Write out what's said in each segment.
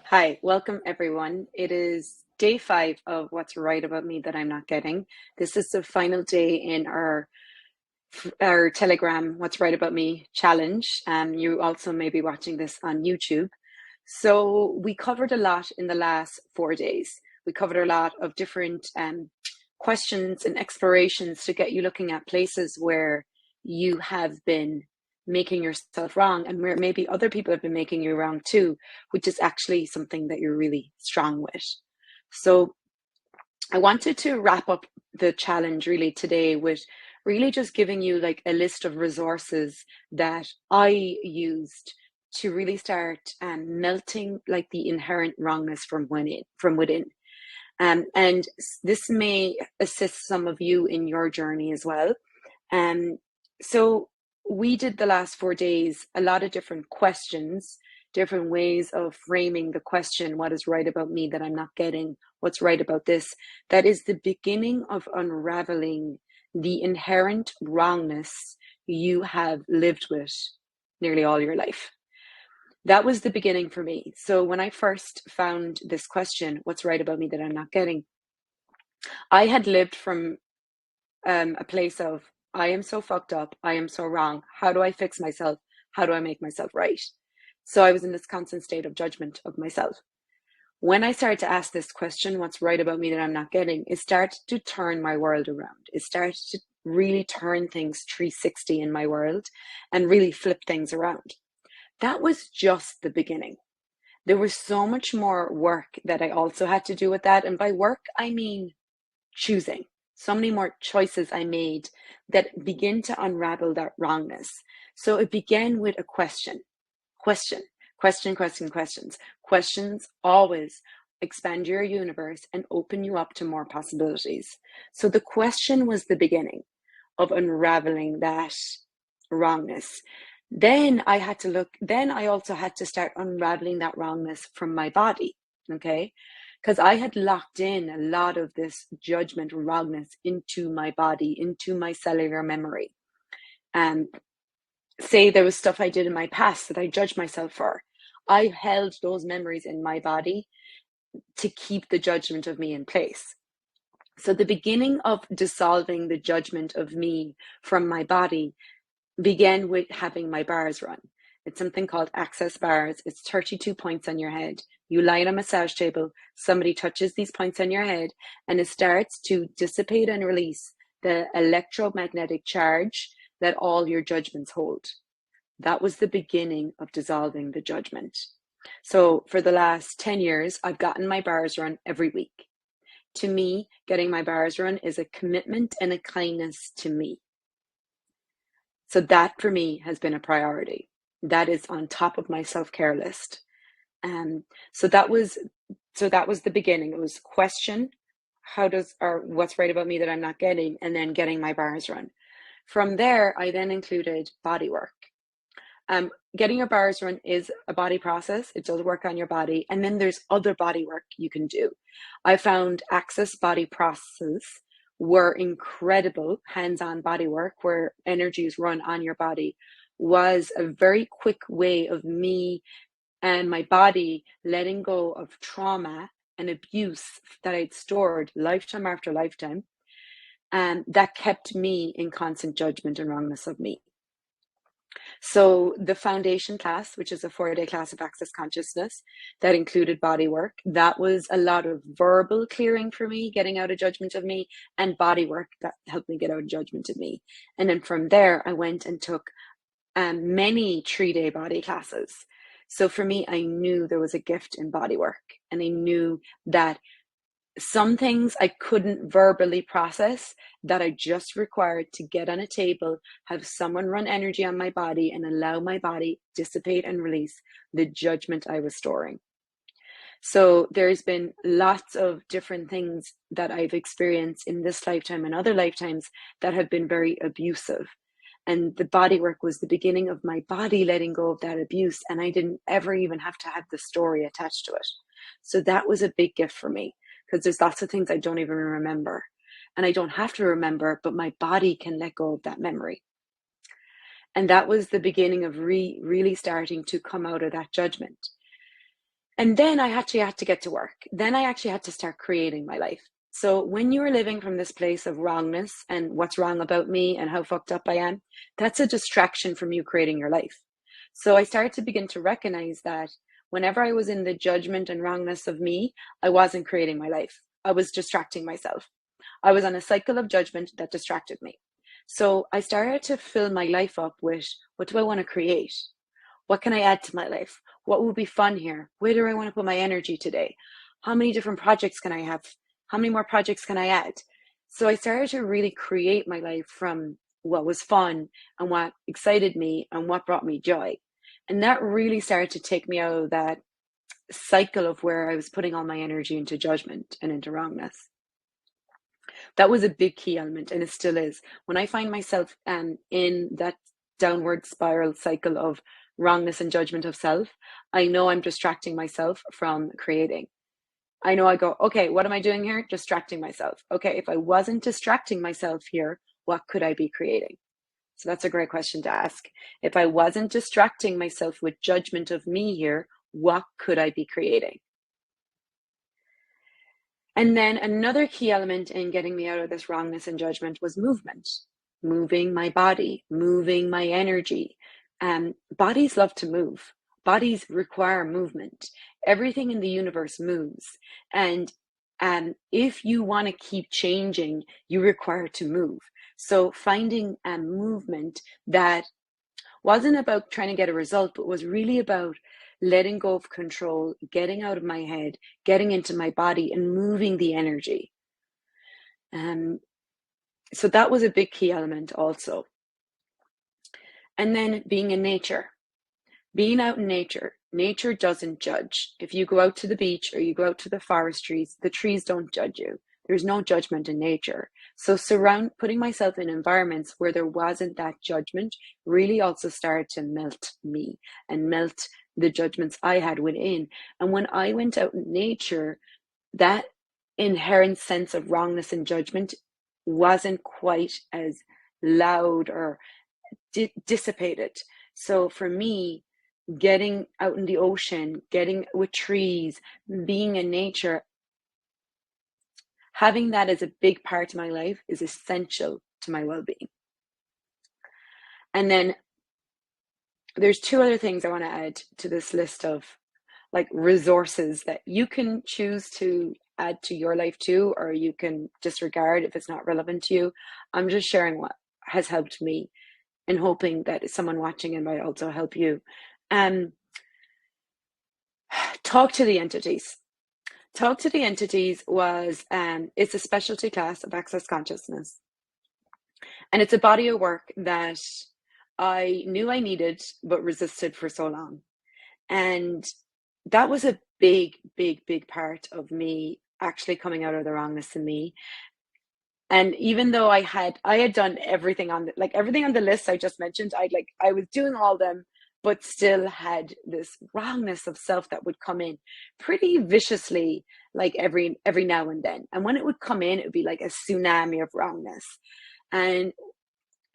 Hi, welcome everyone. It is day 5 of What's Right About Me That I'm Not Getting. This is the final day in our Telegram What's Right About Me challenge. You also may be watching this on YouTube. So we covered a lot in the last 4 days. We covered a lot of different questions and explorations to get you looking at places where you have been making yourself wrong and where maybe other people have been making you wrong too, which is actually something that you're really strong with. So I wanted to wrap up the challenge really today with really just giving you like a list of resources that I used to really start melting like the inherent wrongness from within. And this may assist some of you in your journey as well. So we did the last 4 days a lot of different questions, different ways of framing the question: what is right about me that I'm not getting? What's right about this? That is the beginning of unraveling the inherent wrongness you have lived with nearly all your life. That was the beginning for me. So when I first found this question, what's right about me that I'm not getting? I had lived from a place of, I am so fucked up. I am so wrong. How do I fix myself? How do I make myself right? So I was in this constant state of judgment of myself. When I started to ask this question, what's right about me that I'm not getting, it started to turn my world around. It started to really turn things 360 in my world and really flip things around. That was just the beginning. There was so much more work that I also had to do with that. And by work, I mean choosing. So many more choices I made that begin to unravel that wrongness. So it began with a question, question, questions. Questions always expand your universe and open you up to more possibilities. So the question was the beginning of unraveling that wrongness. Then I also had to start unraveling that wrongness from my body. Okay. Because I had locked in a lot of this judgment wrongness into my body, into my cellular memory. And say there was stuff I did in my past that I judged myself for. I held those memories in my body to keep the judgment of me in place. So the beginning of dissolving the judgment of me from my body began with having my bars run. It's something called access bars. It's 32 points on your head. You lie on a massage table, somebody touches these points on your head, and it starts to dissipate and release the electromagnetic charge that all your judgments hold. That was the beginning of dissolving the judgment. So for the last 10 years, I've gotten my bars run every week. To me, getting my bars run is a commitment and a kindness to me. So that for me has been a priority. That is on top of my self-care list. Um, so that was the beginning. It was question, what's right about me that I'm not getting, and then getting my bars run. From there, I then included body work. Getting your bars run is a body process. It does work on your body. And then there's other body work you can do. I found Access body processes were incredible hands-on body work where energy is run on your body, was a very quick way of me and my body letting go of trauma and abuse that I'd stored lifetime after lifetime, and that kept me in constant judgment and wrongness of me. So the foundation class, which is a 4-day class of Access Consciousness that included body work, that was a lot of verbal clearing for me, getting out of judgment of me, and body work that helped me get out of judgment of me. And then from there, I went and took many 3-day body classes. So for me, I knew there was a gift in body work, and I knew that some things I couldn't verbally process, that I just required to get on a table, have someone run energy on my body, and allow my body dissipate and release the judgment I was storing. So there's been lots of different things that I've experienced in this lifetime and other lifetimes that have been very abusive. And the body work was the beginning of my body letting go of that abuse. And I didn't ever even have to have the story attached to it. So that was a big gift for me, because there's lots of things I don't even remember. And I don't have to remember, but my body can let go of that memory. And that was the beginning of really starting to come out of that judgment. And then I actually had to get to work. Then I actually had to start creating my life. So when you are living from this place of wrongness and what's wrong about me and how fucked up I am, that's a distraction from you creating your life. So I started to begin to recognize that whenever I was in the judgment and wrongness of me, I wasn't creating my life. I was distracting myself. I was on a cycle of judgment that distracted me. So I started to fill my life up with, what do I want to create? What can I add to my life? What will be fun here? Where do I want to put my energy today? How many different projects can I have? How many more projects can I add? So I started to really create my life from what was fun and what excited me and what brought me joy. And that really started to take me out of that cycle of where I was putting all my energy into judgment and into wrongness. That was a big key element, and it still is. When I find myself in that downward spiral cycle of wrongness and judgment of self, I know I'm distracting myself from creating. I know I go, okay, what am I doing here? Distracting myself. Okay, if I wasn't distracting myself here, what could I be creating? So that's a great question to ask. If I wasn't distracting myself with judgment of me here, what could I be creating? And then another key element in getting me out of this wrongness and judgment was movement, moving my body, moving my energy. Bodies love to move. Bodies require movement. Everything in the universe moves. And if you want to keep changing, you require to move. So finding a movement that wasn't about trying to get a result, but was really about letting go of control, getting out of my head, getting into my body, and moving the energy. Um, so that was a big key element also. And then being in nature, being out in nature. Nature doesn't judge. If you go out to the beach or you go out to the forest, the trees don't judge you. There's no judgment in nature. So putting myself in environments where there wasn't that judgment really also started to melt me and melt the judgments I had within. And when I went out in nature, that inherent sense of wrongness and judgment wasn't quite as loud or dissipated. So for me, getting out in the ocean, getting with trees, being in nature, having that as a big part of my life is essential to my well-being. And then there's two other things I want to add to this list of like resources that you can choose to add to your life too, or you can disregard if it's not relevant to you. I'm just sharing what has helped me and hoping that someone watching it might also help you. Talk to the entities. Talk to the Entities was it's a specialty class of access consciousness, and it's a body of work that I knew I needed but resisted for so long. And that was a big part of me actually coming out of the wrongness in me. And even though I had done everything on everything on the list I just mentioned, I was doing all them, but still had this wrongness of self that would come in pretty viciously, like every now and then. And when it would come in, it would be like a tsunami of wrongness. And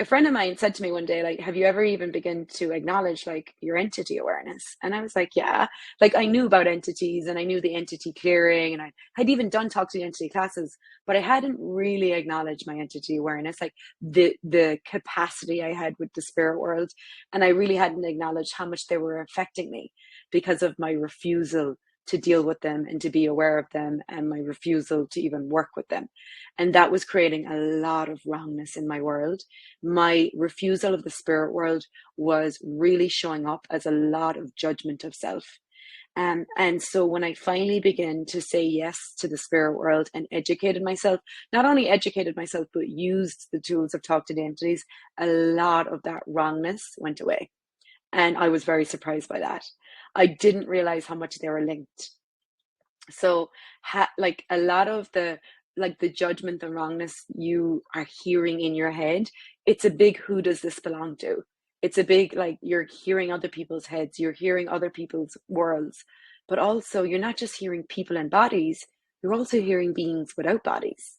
a friend of mine said to me one day, like, have you ever even begun to acknowledge like your entity awareness? And I was like, yeah. Like I knew about entities and I knew the entity clearing, and I had even done talk to the entity classes, but I hadn't really acknowledged my entity awareness, like the capacity I had with the spirit world. And I really hadn't acknowledged how much they were affecting me because of my refusal to deal with them and to be aware of them, and my refusal to even work with them. And that was creating a lot of wrongness in my world. My refusal of the spirit world was really showing up as a lot of judgment of self. And so when I finally began to say yes to the spirit world and educated myself, not only educated myself, but used the tools of talk to the entities, a lot of that wrongness went away. And I was very surprised by that. I didn't realize how much they were linked. So like a lot of the judgment and wrongness you are hearing in your head, it's a big who does this belong to? It's a big like you're hearing other people's heads, you're hearing other people's worlds, but also you're not just hearing people and bodies, you're also hearing beings without bodies.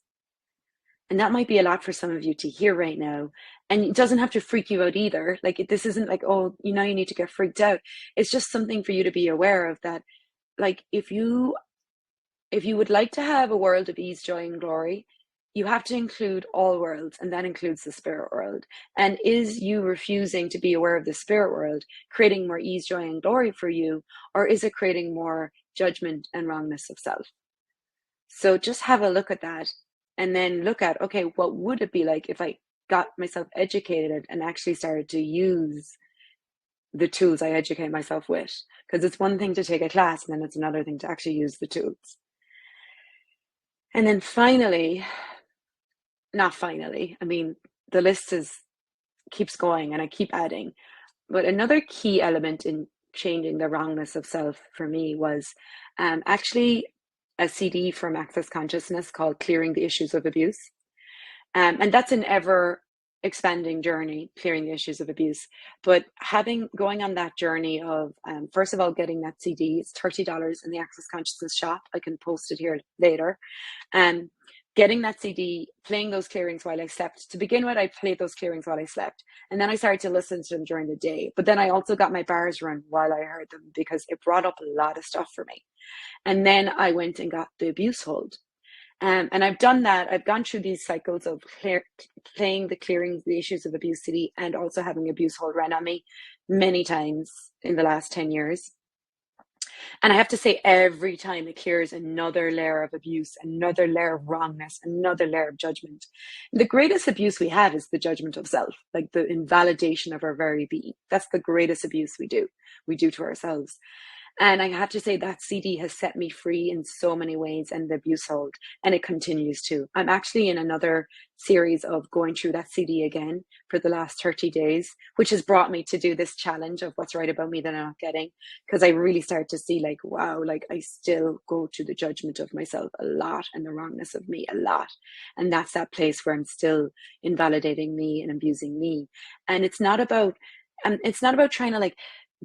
And that might be a lot for some of you to hear right now. And it doesn't have to freak you out either. Like this isn't like, oh, you need to get freaked out. It's just something for you to be aware of, that like if you would like to have a world of ease, joy, and glory, you have to include all worlds, and that includes the spirit world. And is you refusing to be aware of the spirit world creating more ease, joy, and glory for you, or is it creating more judgment and wrongness of self? So just have a look at that, and then look at, okay, what would it be like if I got myself educated and actually started to use the tools I educate myself with? Because it's one thing to take a class, and then it's another thing to actually use the tools. And then finally, not finally, I mean, the list is keeps going and I keep adding. But another key element in changing the wrongness of self for me was actually a CD from Access Consciousness called Clearing the Issues of Abuse. And that's an ever expanding journey, clearing the issues of abuse. But going on that journey of, first of all, getting that CD, it's $30 in the Access Consciousness shop. I can post it here later. And getting that CD, playing those clearings while I slept. To begin with, I played those clearings while I slept. And then I started to listen to them during the day. But then I also got my bars run while I heard them because it brought up a lot of stuff for me. And then I went and got the abuse hold. And I've done that. I've gone through these cycles of playing the clearing the issues of abuse CD and also having abuse hold run on me many times in the last 10 years. And I have to say, every time it clears another layer of abuse, another layer of wrongness, another layer of judgment. The greatest abuse we have is the judgment of self, like the invalidation of our very being. That's the greatest abuse we do to ourselves. And I have to say that CD has set me free in so many ways, and the abuse hold, and it continues to. I'm actually in another series of going through that CD again for the last 30 days, which has brought me to do this challenge of what's right about me that I'm not getting. Because I really start to see, like, wow, like I still go to the judgment of myself a lot and the wrongness of me a lot. And that's that place where I'm still invalidating me and abusing me. And it's not about trying to like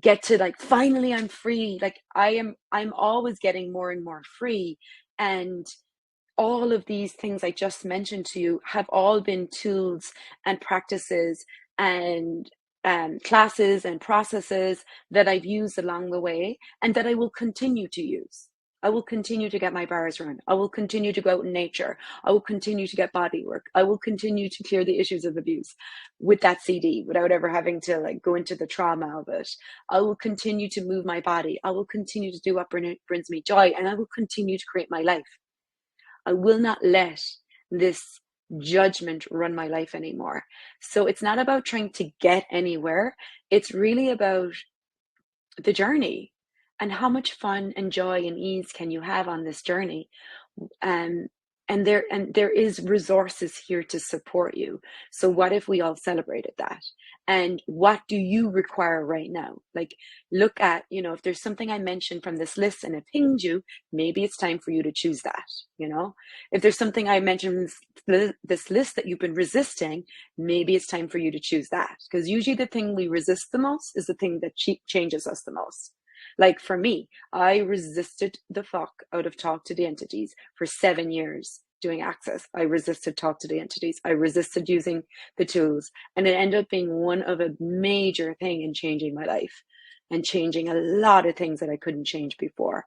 get to like finally I'm free. Like I'm always getting more and more free. And all of these things I just mentioned to you have all been tools and practices and classes and processes that I've used along the way and that I will continue to use. I will continue to get my bars run. I will continue to go out in nature. I will continue to get body work. I will continue to clear the issues of abuse with that CD without ever having to like go into the trauma of it. I will continue to move my body. I will continue to do what brings me joy, and I will continue to create my life. I will not let this judgment run my life anymore. So it's not about trying to get anywhere. It's really about the journey and how much fun and joy and ease can you have on this journey. Um, and there is resources here to support you. So what if we all celebrated that? And what do you require right now? Like, look at, if there's something I mentioned from this list and it pinged you, maybe it's time for you to choose that. If there's something I mentioned from this list that you've been resisting, maybe it's time for you to choose that. Because usually the thing we resist the most is the thing that changes us the most. Like for me, I resisted the fuck out of talk to the entities for 7 years doing access. I resisted talk to the entities. I resisted using the tools. And it ended up being one of a major thing in changing my life and changing a lot of things that I couldn't change before.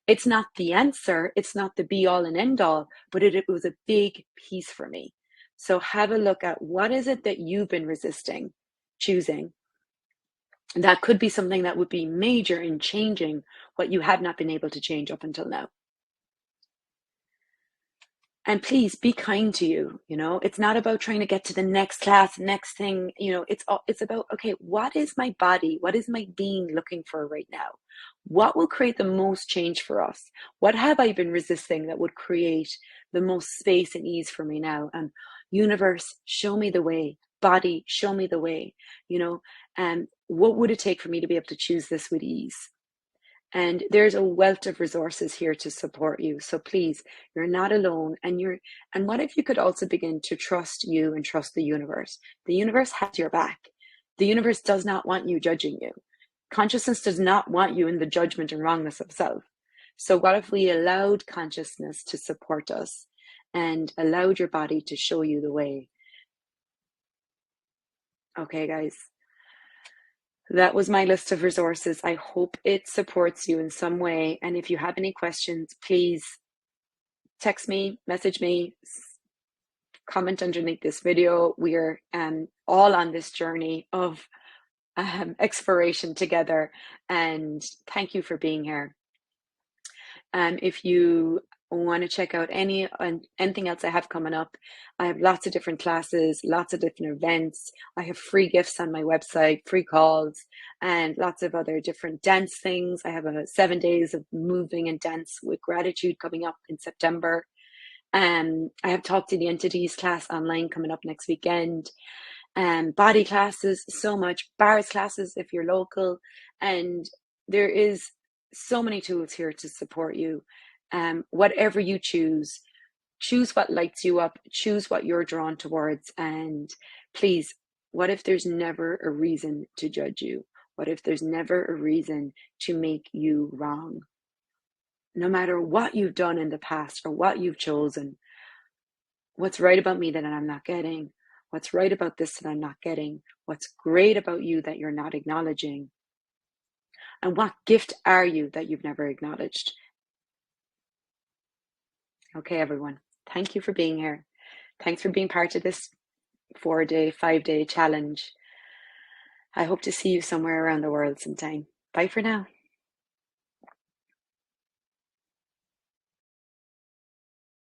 It's not the answer. It's not the be all and end all, but it was a big piece for me. So have a look at what is it that you've been resisting, choosing. That could be something that would be major in changing what you have not been able to change up until now. And please be kind to you. It's not about trying to get to the next class, next thing. It's about, okay, what is my body, what is my being looking for right now? What will create the most change for us? What have I been resisting that would create the most space and ease for me now? And universe, show me the way. Body, show me the way. And what would it take for me to be able to choose this with ease? And there's a wealth of resources here to support you. So please, you're not alone. And what if you could also begin to trust you and trust the universe? The universe has your back. The universe does not want you judging you. Consciousness does not want you in the judgment and wrongness of self. So what if we allowed consciousness to support us and allowed your body to show you the way? Okay, guys. That was my list of resources. I hope it supports you in some way. And if you have any questions, please text me, message me, comment underneath this video. We're all on this journey of exploration together. And thank you for being here. If you want to check out anything else I have coming up, I have lots of different classes, lots of different events. I have free gifts on my website, free calls, and lots of other different dance things. I have 7 days of moving and dance with gratitude coming up in September. I have Talk to the Entities class online coming up next weekend. Body classes, so much, bars classes if you're local, and there is so many tools here to support you. Whatever you choose what lights you up, choose what you're drawn towards, and please, what if there's never a reason to judge you? What if there's never a reason to make you wrong? No matter what you've done in the past or what you've chosen, what's right about me that I'm not getting? What's right about this that I'm not getting? What's great about you that you're not acknowledging? And what gift are you that you've never acknowledged? Okay, everyone. Thank you for being here. Thanks for being part of this 4-day, 5-day challenge. I hope to see you somewhere around the world sometime. Bye for now.